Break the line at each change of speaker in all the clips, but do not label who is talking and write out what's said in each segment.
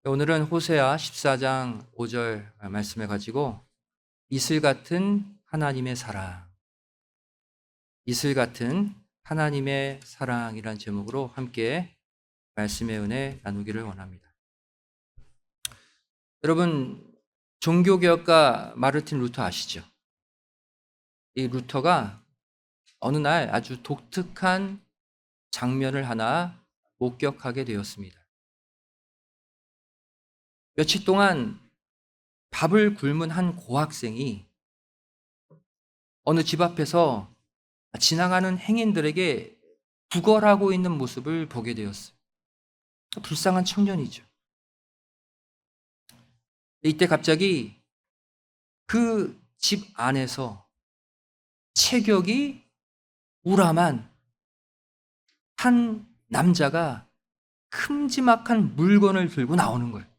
오늘은 호세아 14장 5절 말씀을 가지고 이슬 같은 하나님의 사랑, 이슬 같은 하나님의 사랑이란 제목으로 함께 말씀의 은혜 나누기를 원합니다. 여러분, 종교개혁가 마르틴 루터 아시죠? 이 루터가 어느 날 아주 독특한 장면을 하나 목격하게 되었습니다. 며칠 동안 밥을 굶은 한 고학생이 어느 집 앞에서 지나가는 행인들에게 구걸하고 있는 모습을 보게 되었어요. 불쌍한 청년이죠. 이때 갑자기 그 집 안에서 체격이 우람한 한 남자가 큼지막한 물건을 들고 나오는 거예요.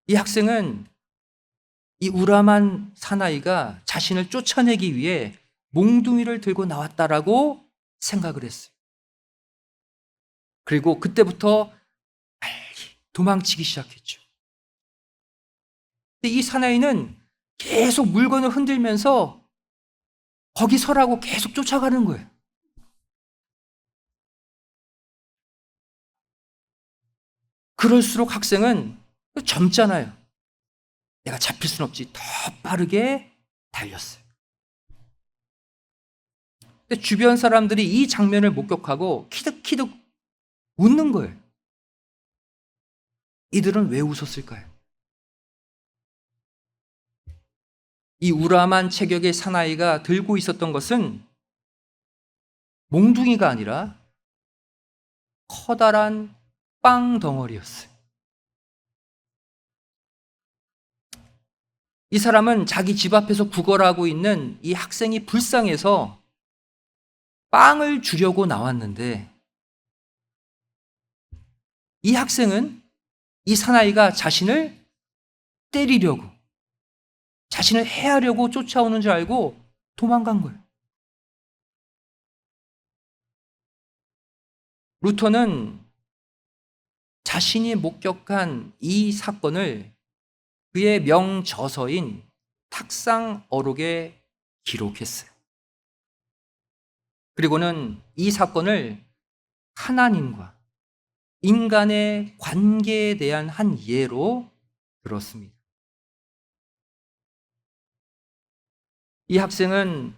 이 학생은 이 우람한 사나이가 자신을 쫓아내기 위해 몽둥이를 들고 나왔다라고 생각을 했어요. 그리고 그때부터 빨리 도망치기 시작했죠. 근데 이 사나이는 계속 물건을 흔들면서 거기 서라고 계속 쫓아가는 거예요. 그럴수록 학생은 젊잖아요. 내가 잡힐 순 없지. 더 빠르게 달렸어요. 근데 주변 사람들이 이 장면을 목격하고 키득키득 웃는 거예요. 이들은 왜 웃었을까요? 이 우람한 체격의 사나이가 들고 있었던 것은 몽둥이가 아니라 커다란 빵 덩어리였어요. 이 사람은 자기 집 앞에서 구걸하고 있는 이 학생이 불쌍해서 빵을 주려고 나왔는데 이 학생은 이 사나이가 자신을 때리려고, 자신을 해하려고 쫓아오는 줄 알고 도망간 거예요. 루터는 자신이 목격한 이 사건을 그의 명저서인 탁상어록에 기록했어요. 그리고는 이 사건을 하나님과 인간의 관계에 대한 한 예로 들었습니다. 이 학생은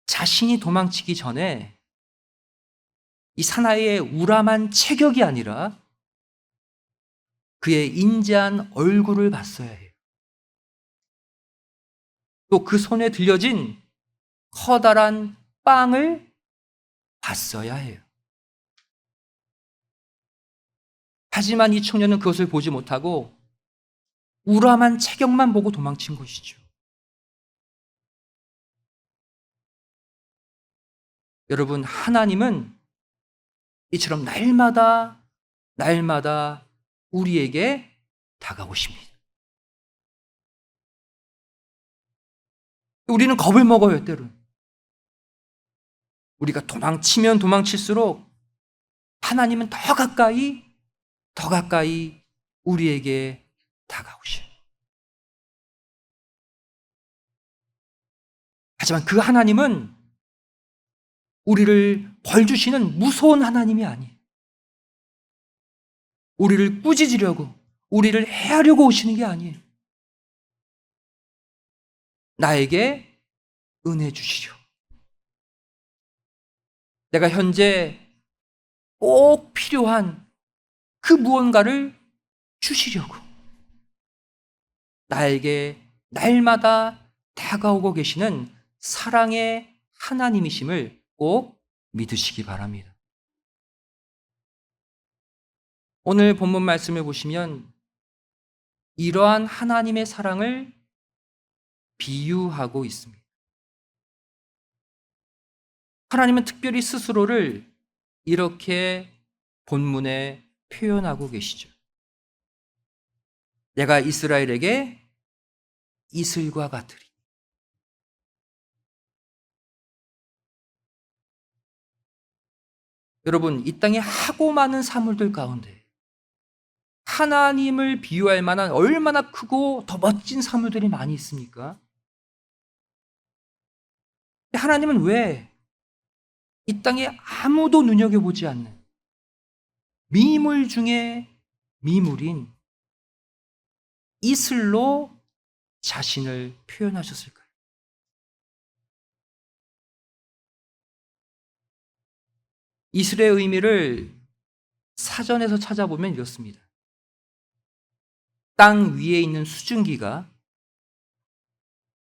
자신이 도망치기 전에 이 사나이의 우람한 체격이 아니라 그의 인자한 얼굴을 봤어야 해요. 또 그 손에 들려진 커다란 빵을 봤어야 해요. 하지만 이 청년은 그것을 보지 못하고 우람한 체격만 보고 도망친 것이죠. 여러분, 하나님은 이처럼 날마다 우리에게 다가오십니다. 우리는 겁을 먹어요, 때로는. 우리가 도망치면 도망칠수록 하나님은 더 가까이 우리에게 다가오셔요. 하지만 그 하나님은 우리를 벌 주시는 무서운 하나님이 아니에요. 우리를 꾸짖으려고, 우리를 해하려고 오시는 게 아니에요. 나에게 은혜 주시려. 내가 현재 꼭 필요한 그 무언가를 주시려고 나에게 날마다 다가오고 계시는 사랑의 하나님이심을 꼭 믿으시기 바랍니다. 오늘 본문 말씀을 보시면 이러한 하나님의 사랑을 비유하고 있습니다. 하나님은 특별히 스스로를 이렇게 본문에 표현하고 계시죠. 내가 이스라엘에게 이슬과 같으리. 여러분, 이 땅에 하고 많은 사물들 가운데 하나님을 비유할 만한 얼마나 크고 더 멋진 사물들이 많이 있습니까? 하나님은 왜 이 땅에 아무도 눈여겨보지 않는 미물 중에 미물인 이슬로 자신을 표현하셨을까요? 이슬의 의미를 사전에서 찾아보면 이렇습니다. 땅 위에 있는 수증기가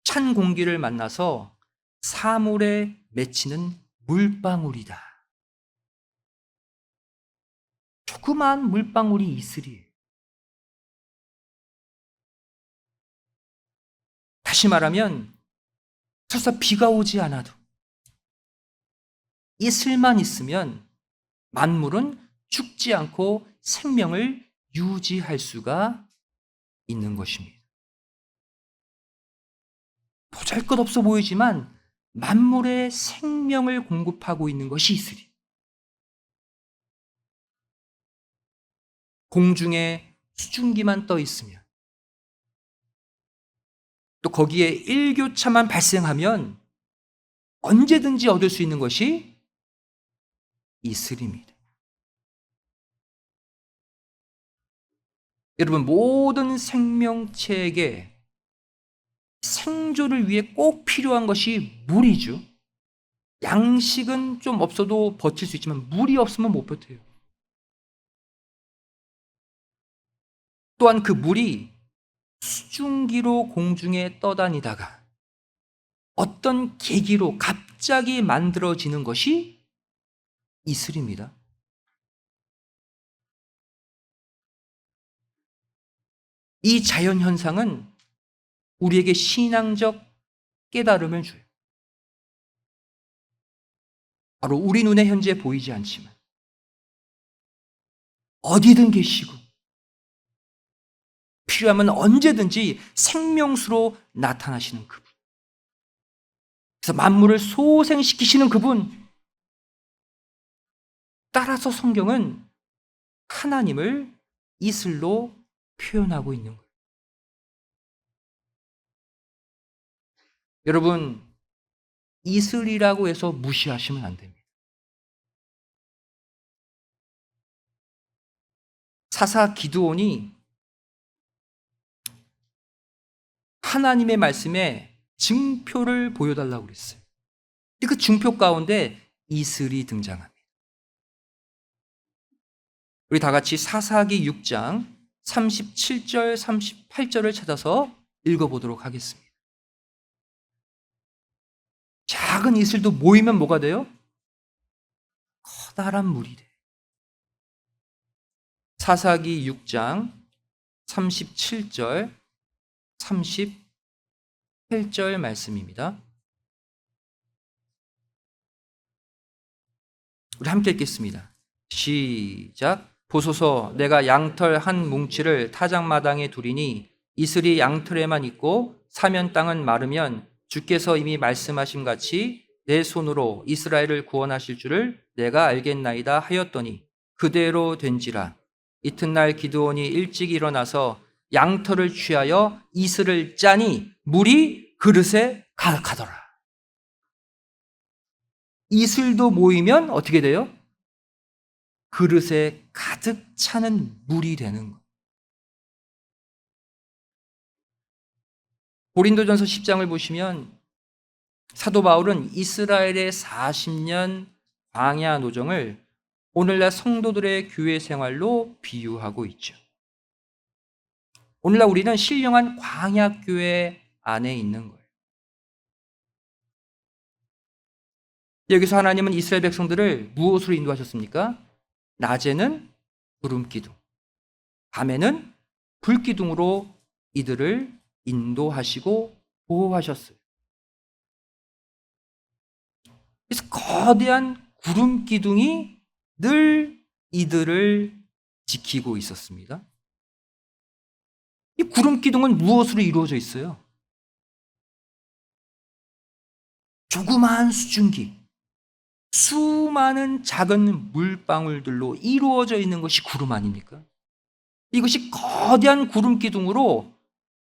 찬 공기를 만나서 사물에 맺히는 물방울이다. 조그만 물방울이 이슬이에요. 다시 말하면 설사 비가 오지 않아도 이슬만 있으면 만물은 죽지 않고 생명을 유지할 수가 있는 것입니다. 보잘것없어 보이지만 만물의 생명을 공급하고 있는 것이 이슬이. 공중에 수증기만 떠 있으면 또 거기에 일교차만 발생하면 언제든지 얻을 수 있는 것이 이슬입니다. 여러분, 모든 생명체에게 생존을 위해 꼭 필요한 것이 물이죠. 양식은 좀 없어도 버틸 수 있지만 물이 없으면 못 버텨요. 또한 그 물이 수증기로 공중에 떠다니다가 어떤 계기로 갑자기 만들어지는 것이 이슬입니다. 이 자연 현상은 우리에게 신앙적 깨달음을 줘요. 바로 우리 눈에 현재 보이지 않지만 어디든 계시고 필요하면 언제든지 생명수로 나타나시는 그분. 그래서 만물을 소생시키시는 그분. 따라서 성경은 하나님을 이슬로 표현하고 있는 거예요. 여러분, 이슬이라고 해서 무시하시면 안 됩니다. 사사 기드온이 하나님의 말씀에 증표를 보여달라고 그랬어요. 그 증표 가운데 이슬이 등장합니다. 우리 다 같이 사사기 6장 37절, 38절을 찾아서 읽어보도록 하겠습니다. 작은 이슬도 모이면 뭐가 돼요? 커다란 물이 돼요. 사사기 6장 37절, 38절 말씀입니다. 우리 함께 읽겠습니다. 시작. 보소서, 내가 양털 한 뭉치를 타작마당에 두리니 이슬이 양털에만 있고 사면 땅은 마르면 주께서 이미 말씀하신 같이 내 손으로 이스라엘을 구원하실 줄을 내가 알겠나이다 하였더니 그대로 된지라. 이튿날 기드온이 일찍 일어나서 양털을 취하여 이슬을 짜니 물이 그릇에 가득하더라. 이슬도 모이면 어떻게 돼요? 그릇에 가득 차는 물이 되는 것. 고린도전서 10장을 보시면 사도 바울은 이스라엘의 40년 광야 노정을 오늘날 성도들의 교회 생활로 비유하고 있죠. 오늘날 우리는 신령한 광야 교회 안에 있는 거예요. 여기서 하나님은 이스라엘 백성들을 무엇으로 인도하셨습니까? 낮에는 구름 기둥, 밤에는 불 기둥으로 이들을 인도하시고 보호하셨어요. 그래서 거대한 구름 기둥이 늘 이들을 지키고 있었습니다. 이 구름 기둥은 무엇으로 이루어져 있어요? 조그마한 수증기, 수많은 작은 물방울들로 이루어져 있는 것이 구름 아닙니까? 이것이 거대한 구름 기둥으로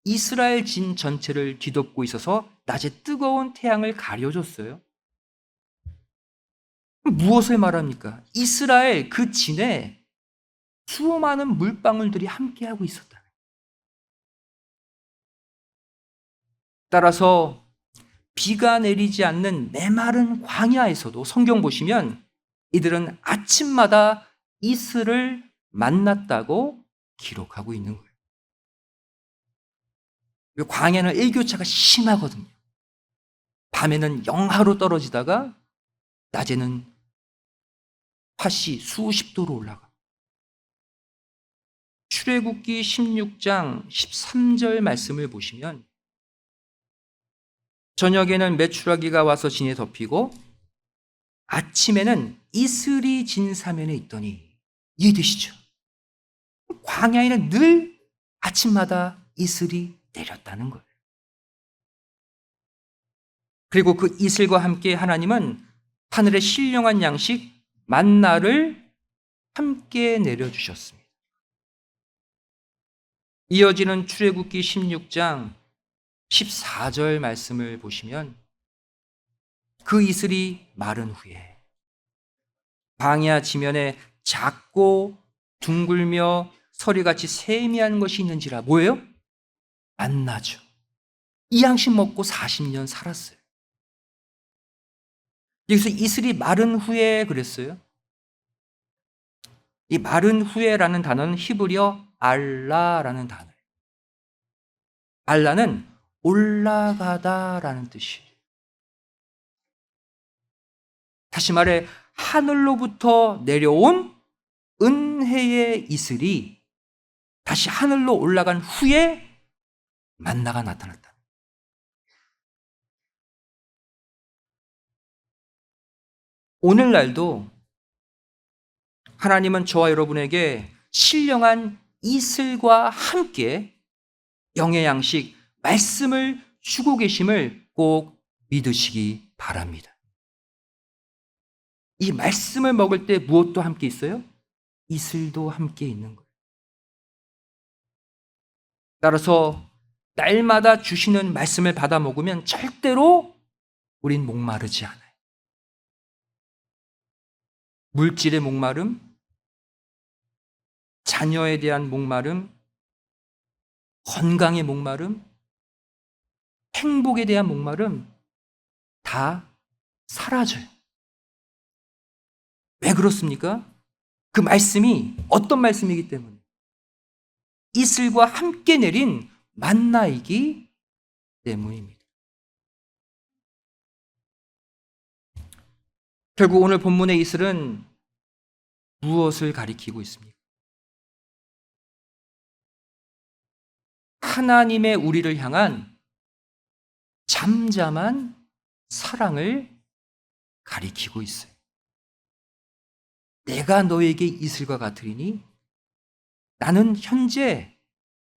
이스라엘 진 전체를 뒤덮고 있어서 낮에 뜨거운 태양을 가려줬어요. 무엇을 말합니까? 이스라엘 그 진에 수많은 물방울들이 함께하고 있었다. 따라서 비가 내리지 않는 메마른 광야에서도 성경 보시면 이들은 아침마다 이슬을 만났다고 기록하고 있는 거예요. 광야는 일교차가 심하거든요. 밤에는 영하로 떨어지다가 낮에는 팥이 수십 도로 올라가. 출애굽기 16장 13절 말씀을 보시면 저녁에는 메추라기가 와서 진에 덮이고 아침에는 이슬이 진 사면에 있더니, 이해되시죠? 광야에는 늘 아침마다 이슬이 내렸다는 거예요. 그리고 그 이슬과 함께 하나님은 하늘의 신령한 양식 만나를 함께 내려주셨습니다. 이어지는 출애굽기 16장 14절 말씀을 보시면 그 이슬이 마른 후에 광야 지면에 작고 둥글며 서리같이 세미한 것이 있는지라. 뭐예요? 만나죠. 이 양식 먹고 40년 살았어요. 여기서 이슬이 마른 후에 그랬어요. 이 마른 후에라는 단어는 히브리어 알라라는 단어예요. 알라는 올라가다라는 뜻이에요. 다시 말해 하늘로부터 내려온 은혜의 이슬이 다시 하늘로 올라간 후에 만나가 나타났다. 오늘날도 하나님은 저와 여러분에게 신령한 이슬과 함께 영의 양식, 말씀을 주고 계심을 꼭 믿으시기 바랍니다. 이 말씀을 먹을 때 무엇도 함께 있어요? 이슬도 함께 있는 거예요. 따라서 날마다 주시는 말씀을 받아 먹으면 절대로 우린 목마르지 않아요. 물질의 목마름, 자녀에 대한 목마름, 건강의 목마름, 행복에 대한 목마름 다 사라져요. 왜 그렇습니까? 그 말씀이 어떤 말씀이기 때문에 이슬과 함께 내린 만나이기 때문입니다. 결국 오늘 본문의 이슬은 무엇을 가리키고 있습니까? 하나님의 우리를 향한 잠잠한 사랑을 가리키고 있어요. 내가 너에게 이슬과 같으리니 나는 현재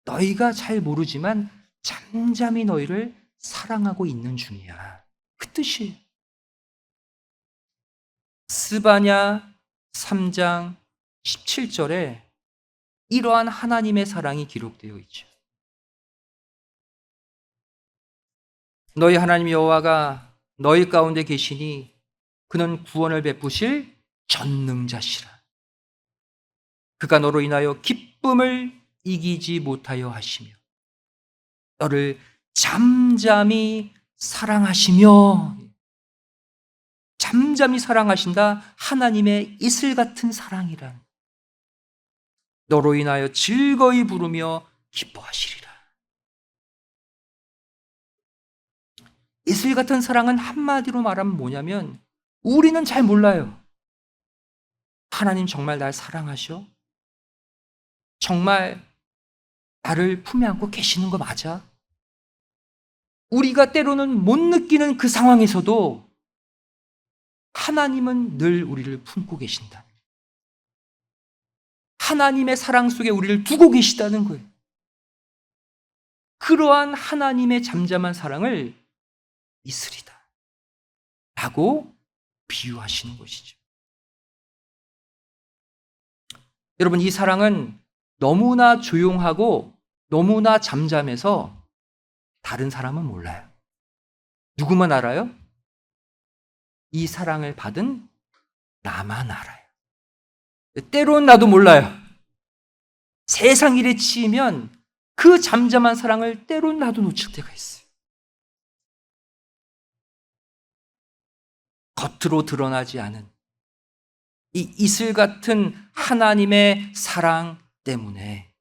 너희가 잘 모르지만 잠잠히 너희를 사랑하고 있는 중이야. 그 뜻이에요. 스바냐 3장 17절에 이러한 하나님의 사랑이 기록되어 있죠. 너희 하나님 여호와가 너희 가운데 계시니 그는 구원을 베푸실 전능자시라. 그가 너로 인하여 기쁨을 이기지 못하여 하시며 너를 잠잠히 사랑하시며, 잠잠히 사랑하신다. 하나님의 이슬 같은 사랑이란 너로 인하여 즐거이 부르며 기뻐하시리라. 이슬 같은 사랑은 한마디로 말하면 뭐냐면 우리는 잘 몰라요. 하나님 정말 날 사랑하셔? 정말 나를 품에 안고 계시는 거 맞아? 우리가 때로는 못 느끼는 그 상황에서도 하나님은 늘 우리를 품고 계신다. 하나님의 사랑 속에 우리를 두고 계시다는 거예요. 그러한 하나님의 잠잠한 사랑을 이슬이다 라고 비유하시는 것이죠. 여러분, 이 사랑은 너무나 조용하고 너무나 잠잠해서 다른 사람은 몰라요. 누구만 알아요? 이 사랑을 받은 나만 알아요. 때론 나도 몰라요. 세상 일에 치이면 그 잠잠한 사랑을 때론 나도 놓칠 때가 있어요. 겉으로 드러나지 않은 이 이슬 같은 하나님의 사랑 때문에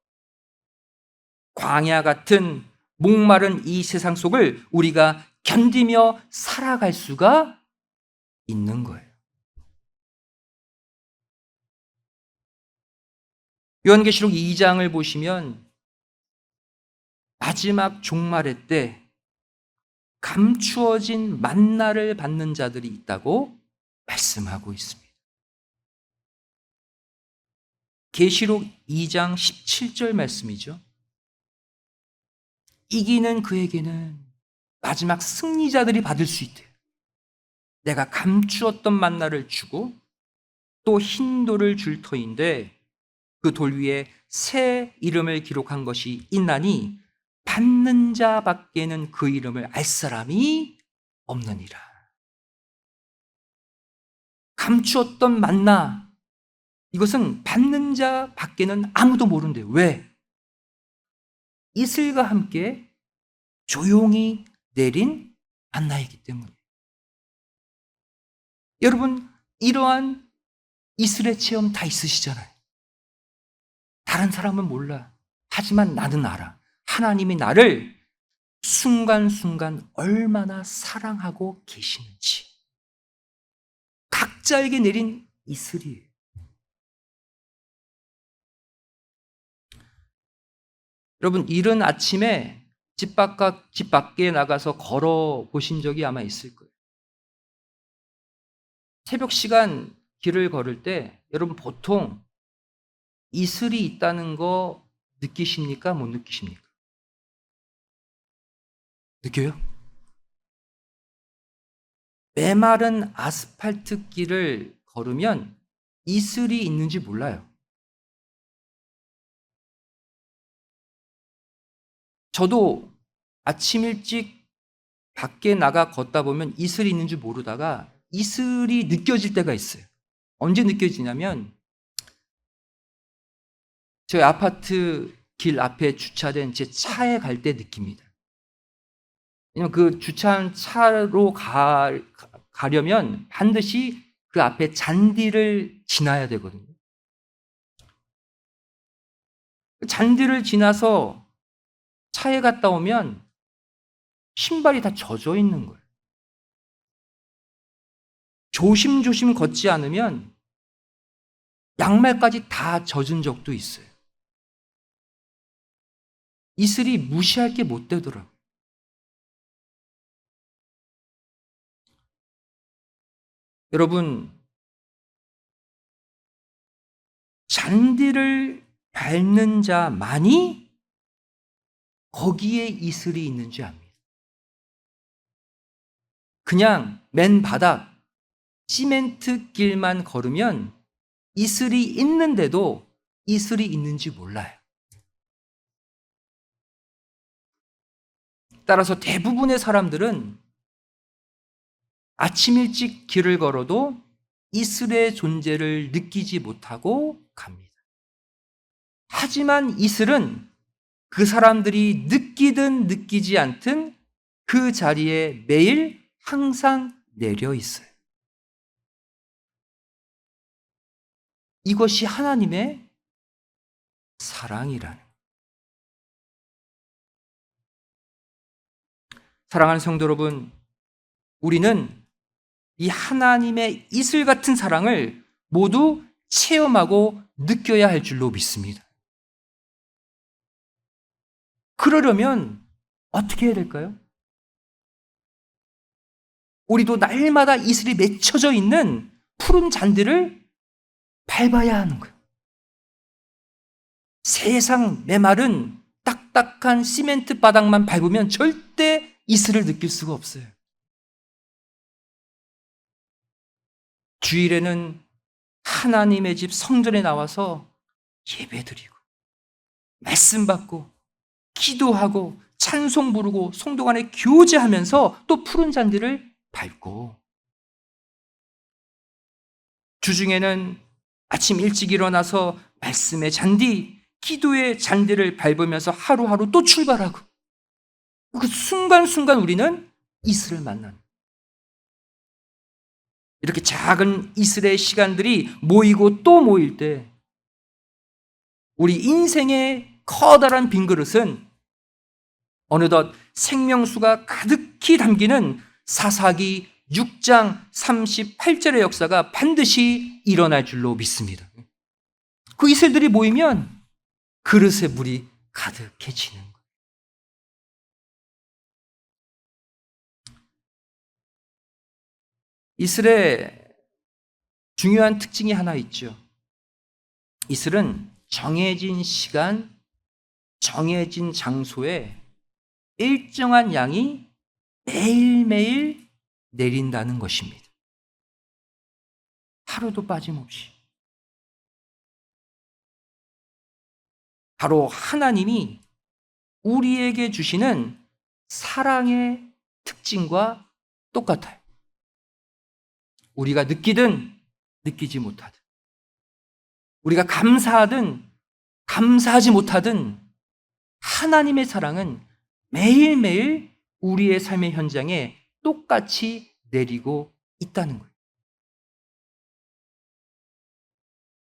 광야 같은 목마른 이 세상 속을 우리가 견디며 살아갈 수가 있는 거예요. 요한계시록 2장을 보시면 마지막 종말의 때 감추어진 만나를 받는 자들이 있다고 말씀하고 있습니다. 계시록 2장 17절 말씀이죠. 이기는 그에게는 마지막 승리자들이 받을 수 있대요. 내가 감추었던 만나를 주고 또 흰 돌을 줄 터인데 그 돌 위에 새 이름을 기록한 것이 있나니 받는 자밖에는 그 이름을 알 사람이 없느니라. 감추었던 만나, 이것은 받는 자밖에는 아무도 모른대요. 왜? 이슬과 함께 조용히 내린 만나이기 때문에. 여러분, 이러한 이슬의 체험 다 있으시잖아요. 다른 사람은 몰라. 하지만 나는 알아. 하나님이 나를 순간순간 얼마나 사랑하고 계시는지. 각자에게 내린 이슬이에요. 여러분, 이른 아침에 집 밖에 나가서 걸어 보신 적이 아마 있을 거예요. 새벽 시간 길을 걸을 때 여러분 보통 이슬이 있다는 거 느끼십니까? 못 느끼십니까? 느껴요? 메마른 아스팔트 길을 걸으면 이슬이 있는지 몰라요. 저도 아침 일찍 밖에 나가 걷다 보면 이슬이 있는 줄 모르다가 이슬이 느껴질 때가 있어요. 언제 느껴지냐면 저희 아파트 길 앞에 주차된 제 차에 갈 때 느낍니다. 왜냐면 그 주차한 차로 가려면 반드시 그 앞에 잔디를 지나야 되거든요. 잔디를 지나서 차에 갔다 오면 신발이 다 젖어 있는 거예요. 조심조심 걷지 않으면 양말까지 다 젖은 적도 있어요. 이슬이 무시할 게 못 되더라고요. 여러분, 잔디를 밟는 자만이 거기에 이슬이 있는지 압니다. 그냥 맨 바닥 시멘트 길만 걸으면 이슬이 있는데도 이슬이 있는지 몰라요. 따라서 대부분의 사람들은 아침 일찍 길을 걸어도 이슬의 존재를 느끼지 못하고 갑니다. 하지만 이슬은 그 사람들이 느끼든 느끼지 않든 그 자리에 매일 항상 내려 있어요. 이것이 하나님의 사랑이라는. 사랑하는 성도 여러분, 우리는 이 하나님의 이슬 같은 사랑을 모두 체험하고 느껴야 할 줄로 믿습니다. 그러려면 어떻게 해야 될까요? 우리도 날마다 이슬이 맺혀져 있는 푸른 잔디를 밟아야 하는 거예요. 세상 메마른 딱딱한 시멘트 바닥만 밟으면 절대 이슬을 느낄 수가 없어요. 주일에는 하나님의 집 성전에 나와서 예배드리고 말씀 받고 기도하고 찬송 부르고 성도 간에 교제하면서 또 푸른 잔디를 밟고, 주중에는 아침 일찍 일어나서 말씀의 잔디, 기도의 잔디를 밟으면서 하루하루 또 출발하고, 그 순간순간 우리는 이슬을 만나는, 이렇게 작은 이슬의 시간들이 모이고 또 모일 때 우리 인생의 커다란 빈 그릇은 어느덧 생명수가 가득히 담기는 사사기 6장 38절의 역사가 반드시 일어날 줄로 믿습니다. 그 이슬들이 모이면 그릇에 물이 가득해지는 거예요. 이슬의 중요한 특징이 하나 있죠. 이슬은 정해진 시간, 정해진 장소에 일정한 양이 매일매일 내린다는 것입니다. 하루도 빠짐없이. 바로 하나님이 우리에게 주시는 사랑의 특징과 똑같아요. 우리가 느끼든 느끼지 못하든, 우리가 감사하든 감사하지 못하든, 하나님의 사랑은 매일매일 우리의 삶의 현장에 똑같이 내리고 있다는 거예요.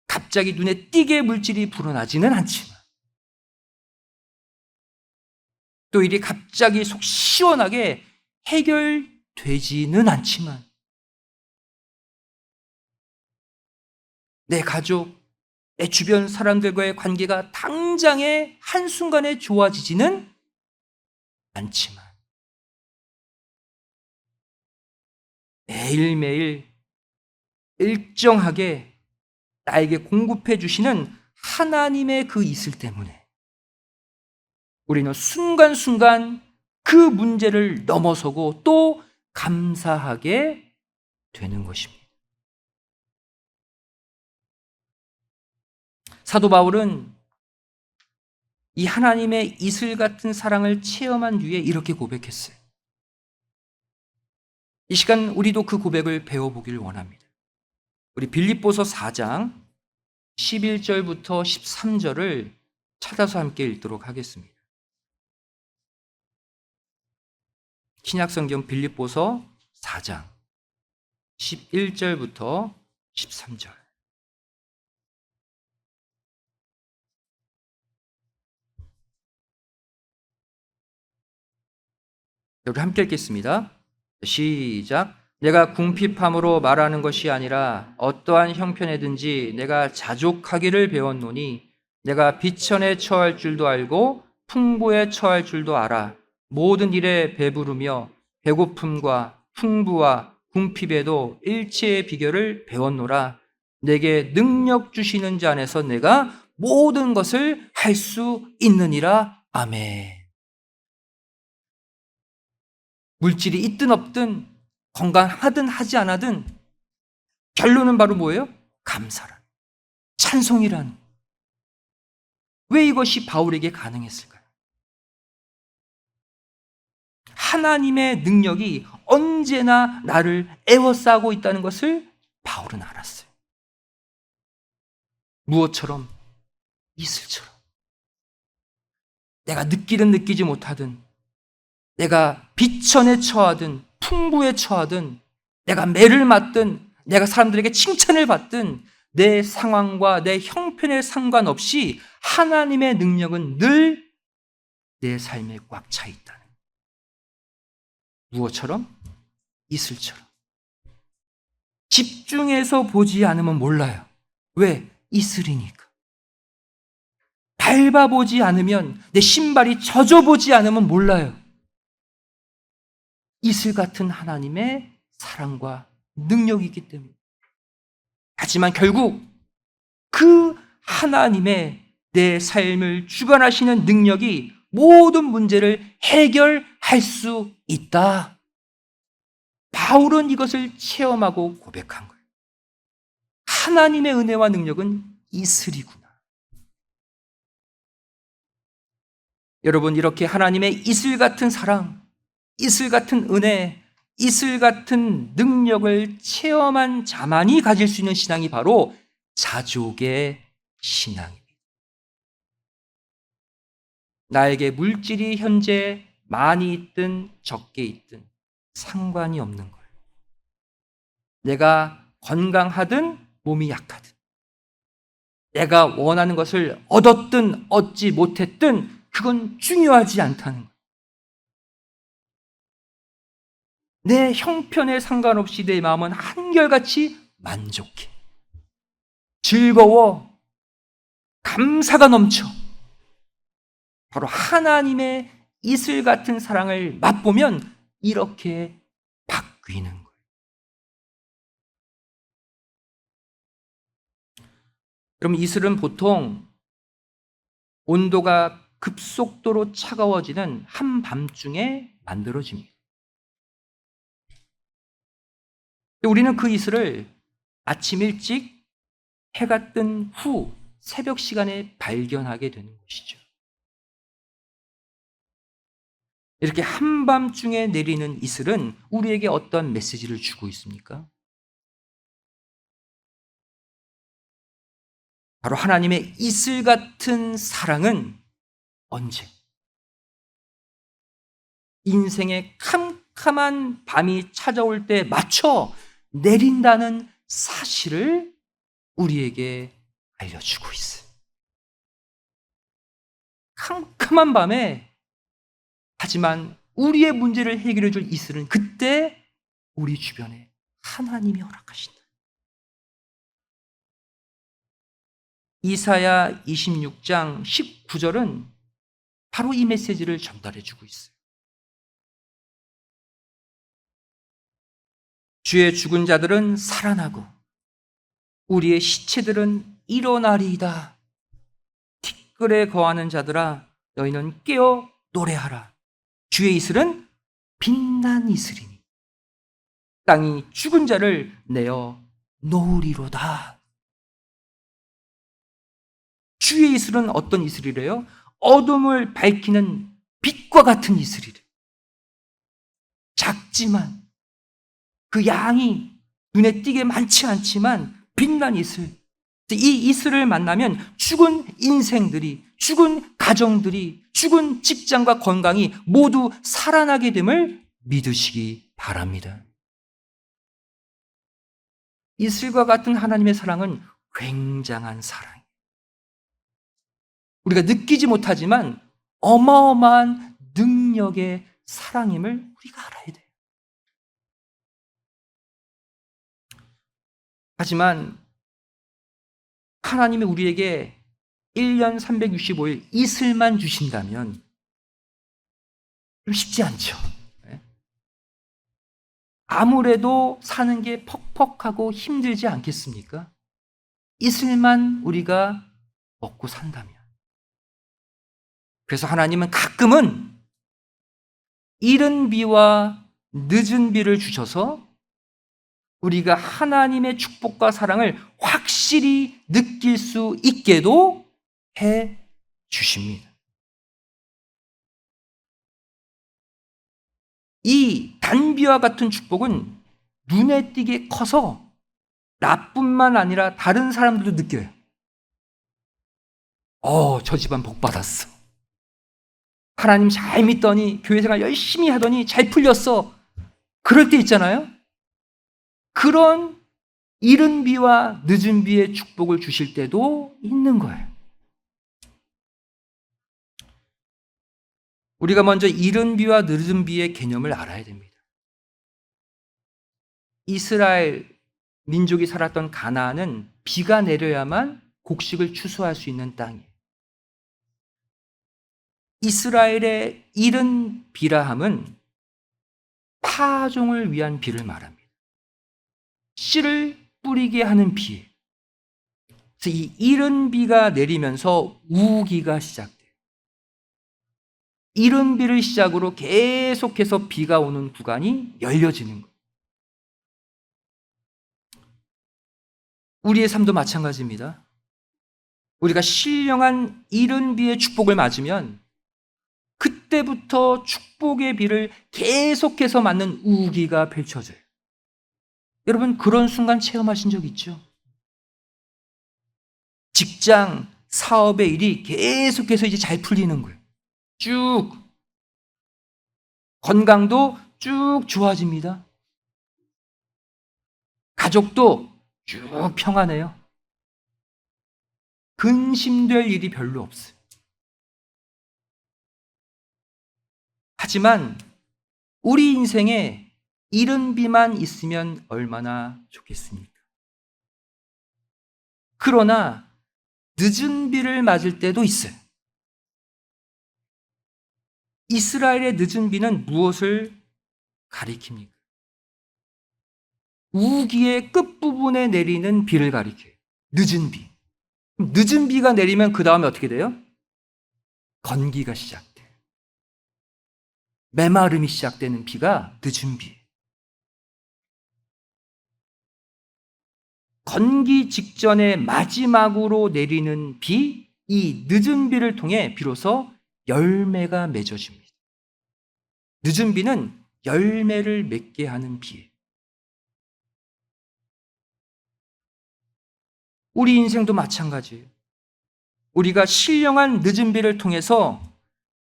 갑자기 눈에 띄게 물질이 불어나지는 않지만, 또 일이 갑자기 속 시원하게 해결되지는 않지만, 내 가족, 내 주변 사람들과의 관계가 당장에 한순간에 좋아지지는 않지만, 매일매일 일정하게 나에게 공급해 주시는 하나님의 그 이슬 때문에 우리는 순간순간 그 문제를 넘어서고 또 감사하게 되는 것입니다. 사도 바울은 이 하나님의 이슬 같은 사랑을 체험한 뒤에 이렇게 고백했어요. 이 시간 우리도 그 고백을 배워보길 원합니다. 우리 빌립보서 4장 11절부터 13절을 찾아서 함께 읽도록 하겠습니다. 신약성경 빌립보서 4장 11절부터 13절. 우리 함께 읽겠습니다. 시작. 내가 궁핍함으로 말하는 것이 아니라 어떠한 형편에든지 내가 자족하기를 배웠노니 내가 비천에 처할 줄도 알고 풍부에 처할 줄도 알아. 모든 일에 배부르며 배고픔과 풍부와 궁핍에도 일체의 비결을 배웠노라. 내게 능력 주시는 자 안에서 내가 모든 것을 할 수 있느니라. 아멘. 물질이 있든 없든, 건강하든 하지 않아든 결론은 바로 뭐예요? 감사란, 찬송이란. 왜 이것이 바울에게 가능했을까요? 하나님의 능력이 언제나 나를 에워싸고 있다는 것을 바울은 알았어요. 무엇처럼? 이슬처럼. 내가 느끼든 느끼지 못하든, 내가 비천에 처하든 풍부에 처하든, 내가 매를 맞든 내가 사람들에게 칭찬을 받든, 내 상황과 내 형편에 상관없이 하나님의 능력은 늘 내 삶에 꽉 차 있다는. 무엇처럼? 이슬처럼. 집중해서 보지 않으면 몰라요. 왜? 이슬이니까. 밟아보지 않으면, 내 신발이 젖어보지 않으면 몰라요. 이슬 같은 하나님의 사랑과 능력이 있기 때문에. 하지만 결국 그 하나님의 내 삶을 주관하시는 능력이 모든 문제를 해결할 수 있다. 바울은 이것을 체험하고 고백한 거예요. 하나님의 은혜와 능력은 이슬이구나. 여러분, 이렇게 하나님의 이슬 같은 사랑, 이슬 같은 은혜, 이슬 같은 능력을 체험한 자만이 가질 수 있는 신앙이 바로 자족의 신앙입니다. 나에게 물질이 현재 많이 있든 적게 있든 상관이 없는 거예요. 내가 건강하든 몸이 약하든, 내가 원하는 것을 얻었든 얻지 못했든 그건 중요하지 않다는 거예요. 내 형편에 상관없이 내 마음은 한결같이 만족해. 즐거워. 감사가 넘쳐. 바로 하나님의 이슬 같은 사랑을 맛보면 이렇게 바뀌는 거예요. 그럼 이슬은 보통 온도가 급속도로 차가워지는 한밤중에 만들어집니다. 우리는 그 이슬을 아침 일찍 해가 뜬 후 새벽 시간에 발견하게 되는 것이죠. 이렇게 한밤중에 내리는 이슬은 우리에게 어떤 메시지를 주고 있습니까? 바로 하나님의 이슬 같은 사랑은 언제? 인생의 캄캄한 밤이 찾아올 때 맞춰 내린다는 사실을 우리에게 알려주고 있어요. 캄캄한 밤에, 하지만 우리의 문제를 해결해 줄 이슬은 그때 우리 주변에 하나님이 허락하신다. 이사야 26장 19절은 바로 이 메시지를 전달해 주고 있어요. 주의 죽은 자들은 살아나고 우리의 시체들은 일어나리이다. 티끌에 거하는 자들아, 너희는 깨어 노래하라. 주의 이슬은 빛난 이슬이니 땅이 죽은 자를 내어 놓으리로다. 주의 이슬은 어떤 이슬이래요? 어둠을 밝히는 빛과 같은 이슬이래. 작지만 그 양이 눈에 띄게 많지 않지만 빛난 이슬. 이 이슬을 만나면 죽은 인생들이, 죽은 가정들이, 죽은 직장과 건강이 모두 살아나게 됨을 믿으시기 바랍니다. 이슬과 같은 하나님의 사랑은 굉장한 사랑이에요. 우리가 느끼지 못하지만 어마어마한 능력의 사랑임을 우리가 알아야 돼요. 하지만 하나님이 우리에게 1년 365일 이슬만 주신다면 좀 쉽지 않죠. 아무래도 사는 게 퍽퍽하고 힘들지 않겠습니까? 이슬만 우리가 먹고 산다면. 그래서 하나님은 가끔은 이른 비와 늦은 비를 주셔서 우리가 하나님의 축복과 사랑을 확실히 느낄 수 있게도 해 주십니다. 이 단비와 같은 축복은 눈에 띄게 커서 나뿐만 아니라 다른 사람들도 느껴요. 저 집안 복 받았어. 하나님 잘 믿더니, 교회 생활 열심히 하더니 잘 풀렸어. 그럴 때 있잖아요. 그런 이른 비와 늦은 비의 축복을 주실 때도 있는 거예요. 우리가 먼저 이른 비와 늦은 비의 개념을 알아야 됩니다. 이스라엘 민족이 살았던 가나안은 비가 내려야만 곡식을 추수할 수 있는 땅이에요. 이스라엘의 이른 비라함은 파종을 위한 비를 말합니다. 씨를 뿌리게 하는 비예요. 그래서 이 이른 비가 내리면서 우기가 시작돼요. 이른 비를 시작으로 계속해서 비가 오는 구간이 열려지는 거예요. 우리의 삶도 마찬가지입니다. 우리가 신령한 이른 비의 축복을 맞으면 그때부터 축복의 비를 계속해서 맞는 우기가 펼쳐져요. 여러분, 그런 순간 체험하신 적 있죠? 직장, 사업의 일이 계속해서 이제 잘 풀리는 거예요. 쭉. 건강도 쭉 좋아집니다. 가족도 쭉 평안해요. 근심될 일이 별로 없어요. 하지만 우리 인생에 이른 비만 있으면 얼마나 좋겠습니까? 그러나 늦은 비를 맞을 때도 있어요. 이스라엘의 늦은 비는 무엇을 가리킵니까? 우기의 끝부분에 내리는 비를 가리켜요. 늦은 비. 늦은 비가 내리면 그 다음에 어떻게 돼요? 건기가 시작돼요. 메마름이 시작되는 비가 늦은 비. 건기 직전에 마지막으로 내리는 비, 이 늦은 비를 통해 비로소 열매가 맺어집니다. 늦은 비는 열매를 맺게 하는 비예요. 우리 인생도 마찬가지예요. 우리가 신령한 늦은 비를 통해서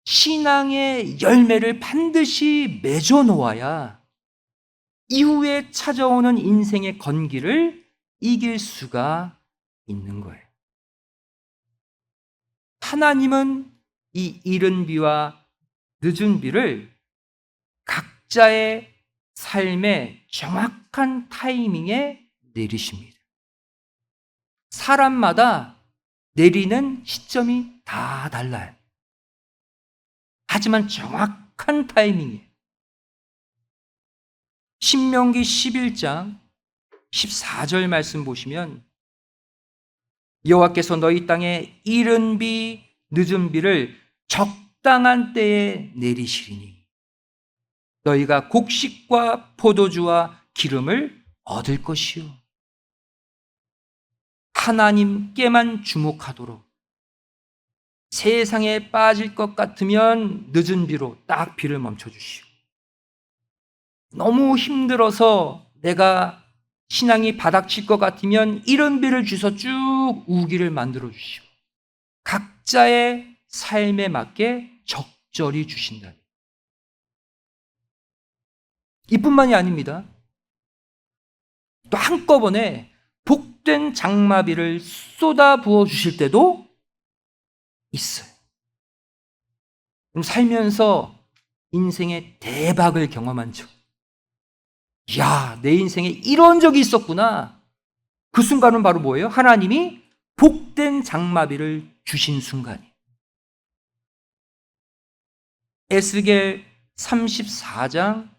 신앙의 열매를 반드시 맺어 놓아야 이후에 찾아오는 인생의 건기를 이길 수가 있는 거예요. 하나님은 이 이른 비와 늦은 비를 각자의 삶의 정확한 타이밍에 내리십니다. 사람마다 내리는 시점이 다 달라요. 하지만 정확한 타이밍이에요. 신명기 11장 14절 말씀 보시면 여호와께서 너희 땅에 이른 비, 늦은 비를 적당한 때에 내리시리니 너희가 곡식과 포도주와 기름을 얻을 것이요. 하나님께만 주목하도록 세상에 빠질 것 같으면 늦은 비로 딱 비를 멈춰주시오. 너무 힘들어서 내가 신앙이 바닥칠 것 같으면 이른 비를 주셔서 쭉 우기를 만들어 주시오. 각자의 삶에 맞게 적절히 주신다. 이뿐만이 아닙니다. 또 한꺼번에 복된 장마비를 쏟아 부어 주실 때도 있어요. 그럼 살면서 인생의 대박을 경험한 적, 이야, 내 인생에 이런 적이 있었구나. 그 순간은 바로 뭐예요? 하나님이 복된 장마비를 주신 순간이에요. 에스겔 34장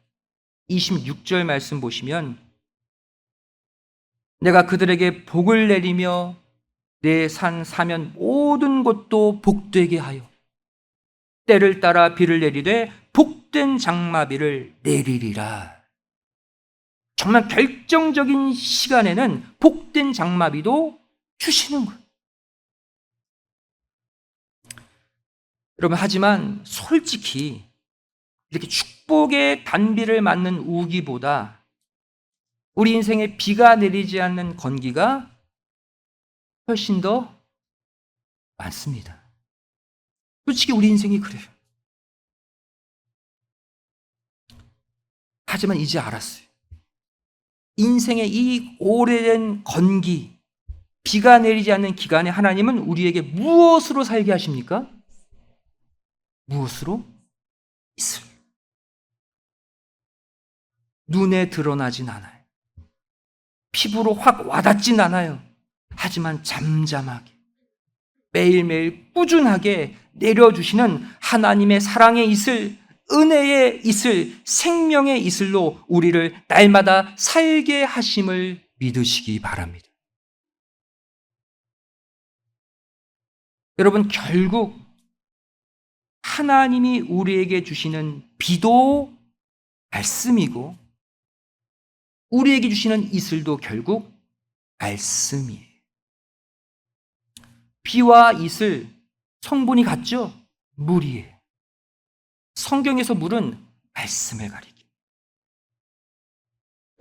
26절 말씀 보시면 내가 그들에게 복을 내리며 내 산 사면 모든 곳도 복되게 하여 때를 따라 비를 내리되 복된 장마비를 내리리라. 정말 결정적인 시간에는 복된 장마비도 주시는 거예요. 여러분, 하지만 솔직히 이렇게 축복의 단비를 맞는 우기보다 우리 인생에 비가 내리지 않는 건기가 훨씬 더 많습니다. 솔직히 우리 인생이 그래요. 하지만 이제 알았어요. 인생의 이 오래된 건기, 비가 내리지 않는 기간에 하나님은 우리에게 무엇으로 살게 하십니까? 무엇으로? 이슬. 눈에 드러나진 않아요. 피부로 확 와닿진 않아요. 하지만 잠잠하게, 매일매일 꾸준하게 내려주시는 하나님의 사랑의 이슬, 은혜의 이슬, 생명의 이슬로 우리를 날마다 살게 하심을 믿으시기 바랍니다. 여러분, 결국 하나님이 우리에게 주시는 비도 말씀이고 우리에게 주시는 이슬도 결국 말씀이에요. 비와 이슬, 성분이 같죠? 물이에요. 성경에서 물은 말씀을 가리킵니다.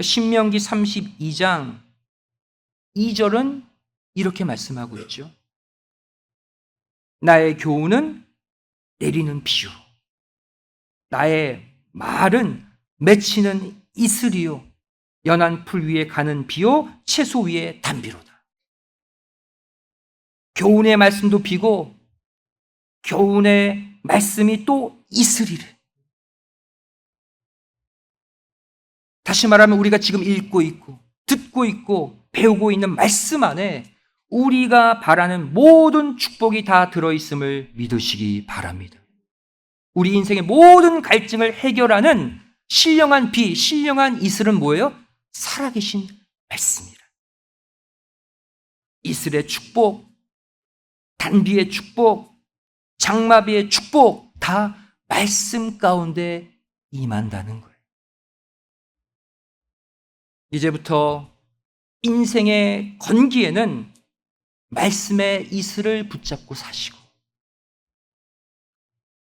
신명기 32장 2절은 이렇게 말씀하고 있죠. 나의 교훈은 내리는 비요, 나의 말은 맺히는 이슬이요, 연한 풀 위에 가는 비요, 채소 위에 단비로다. 교훈의 말씀도 비고 교훈의 말씀이 또 이슬이래. 다시 말하면 우리가 지금 읽고 있고 듣고 있고 배우고 있는 말씀 안에 우리가 바라는 모든 축복이 다 들어있음을 믿으시기 바랍니다. 우리 인생의 모든 갈증을 해결하는 신령한 비, 신령한 이슬은 뭐예요? 살아계신 말씀이라. 이슬의 축복, 단비의 축복, 장마비의 축복 다 말씀 가운데 임한다는 거예요. 이제부터 인생의 건기에는 말씀의 이슬을 붙잡고 사시고,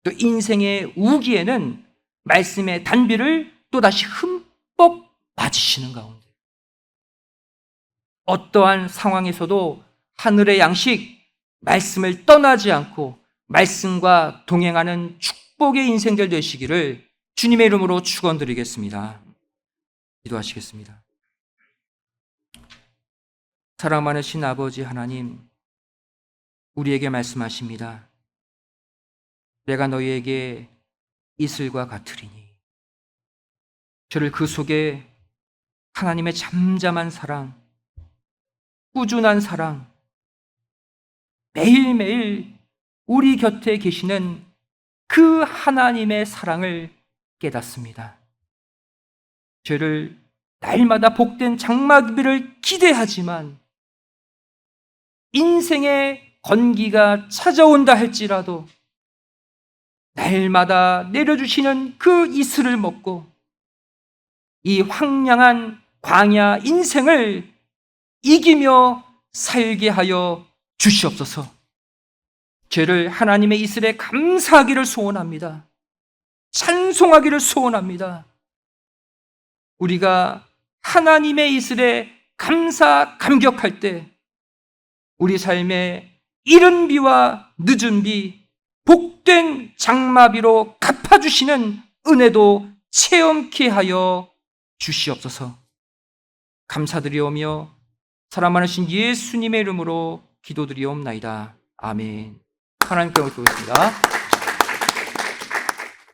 또 인생의 우기에는 말씀의 단비를 또다시 흠뻑 맞으시는 가운데 어떠한 상황에서도 하늘의 양식, 말씀을 떠나지 않고 말씀과 동행하는 축복의 인생들 되시기를 주님의 이름으로 축원드리겠습니다. 기도하시겠습니다. 사랑 많으신 아버지 하나님, 우리에게 말씀하십니다. 내가 너희에게 이슬과 같으리니, 저를 그 속에 하나님의 잠잠한 사랑, 꾸준한 사랑, 매일매일 우리 곁에 계시는 그 하나님의 사랑을 깨닫습니다. 저를 날마다 복된 장마비를 기대하지만 인생의 건기가 찾아온다 할지라도 날마다 내려주시는 그 이슬을 먹고 이 황량한 광야 인생을 이기며 살게 하여 주시옵소서. 죄를 하나님의 이슬에 감사하기를 소원합니다. 찬송하기를 소원합니다. 우리가 하나님의 이슬에 감사 감격할 때 우리 삶에 이른 비와 늦은 비, 복된 장마비로 갚아주시는 은혜도 체험케 하여 주시옵소서. 감사드리오며 사랑 많으신 예수님의 이름으로 기도드리옵나이다. 아멘. 하나님께 기도했습니다.